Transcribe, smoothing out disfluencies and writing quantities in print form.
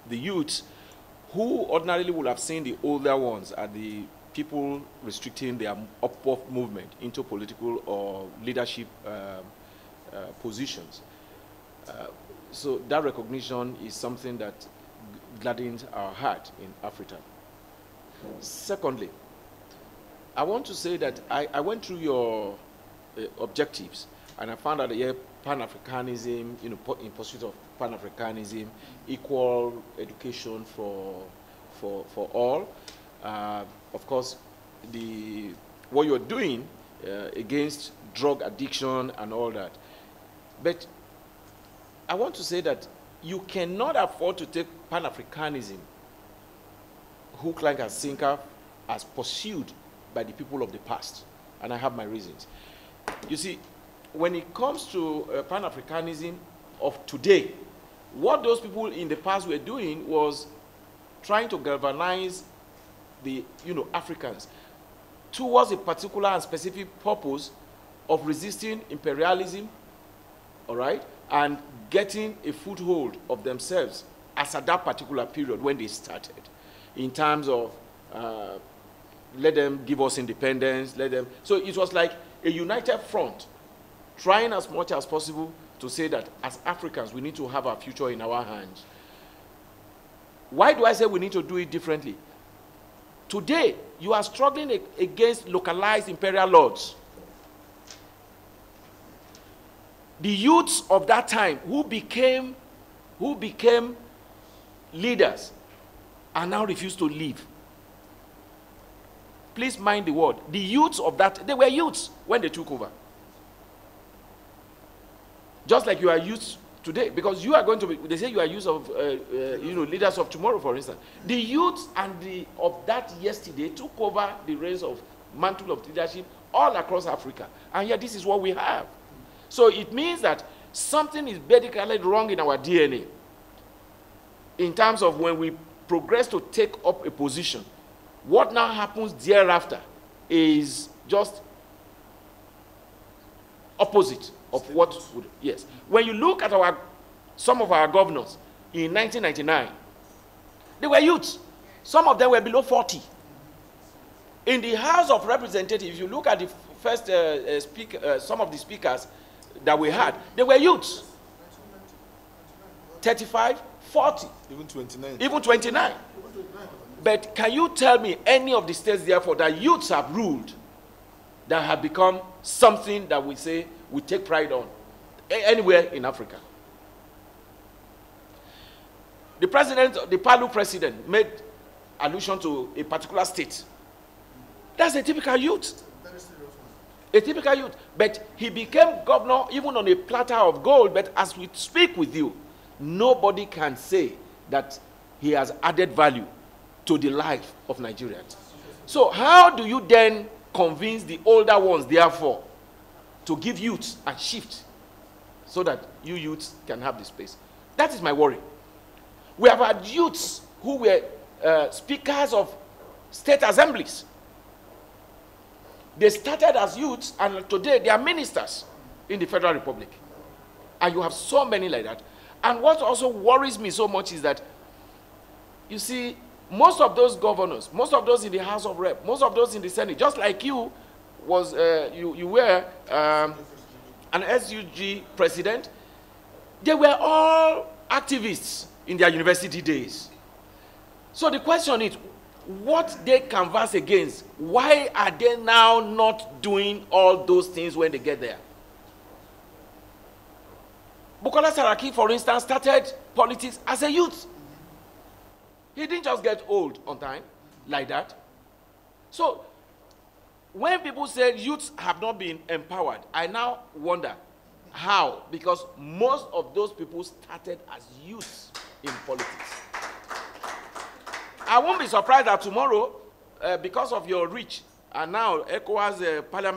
the youths who ordinarily would have seen the older ones as the people restricting their upward movement into political or leadership positions. So that recognition is something that gladdens our heart in Africa. Secondly, I want to say that I went through your objectives, and I found out that Pan-Africanism, in pursuit of Pan-Africanism, equal education for all. Of course, what you're doing against drug addiction and all that. But I want to say that you cannot afford to take Pan-Africanism, hook, line, and sinker, as pursued by the people of the past. And I have my reasons. You see, when it comes to Pan-Africanism of today, what those people in the past were doing was trying to galvanize the Africans towards a particular and specific purpose of resisting imperialism, all right, and getting a foothold of themselves as at that particular period when they started, in terms of let them give us independence, let them. So it was like a united front, trying as much as possible to say that as Africans we need to have our future in our hands. Why do I say we need to do it differently? Today, you are struggling against localized imperial lords. The youths of that time who became leaders and now refuse to leave. Please mind the word. The youths of that, they were youths when they took over. Just like you are youths today, because you are going to be, they say you are youths of, leaders of tomorrow, for instance. The youths of that yesterday took over the reins of mantle of leadership all across Africa. And yet this is what we have. So it means that something is basically wrong in our DNA in terms of when we progress to take up a position. What now happens thereafter is just opposite of what would, yes. When you look at some of our governors in 1999, they were youths. Some of them were below 40. In the House of Representatives, if you look at the first some of the speakers that we had, they were youths. 35, 40. Even 29. Even 29. But can you tell me any of the states, therefore, that youths have ruled that have become something that we say we take pride on anywhere in Africa? The Palu president made allusion to a particular state. That's a typical youth. A typical youth. But he became governor even on a platter of gold. But as we speak with you, nobody can say that he has added value to the life of Nigerians. So how do you then convince the older ones, therefore, to give youths a shift so that you youths can have the space? That is my worry. We have had youths who were speakers of state assemblies. They started as youths, and today they are ministers in the Federal Republic. And you have so many like that. And what also worries me so much is that, you see, most of those governors, most of those in the House of Rep, most of those in the Senate, just like you was, you were an SUG president, they were all activists in their university days. So the question is, what they canvass against, why are they now not doing all those things when they get there? Bukola Saraki, for instance, started politics as a youth. He didn't just get old on time like that. So when people say youths have not been empowered, I now wonder how, because most of those people started as youths in politics. I won't be surprised that tomorrow, because of your reach, and now ECOWAS parliament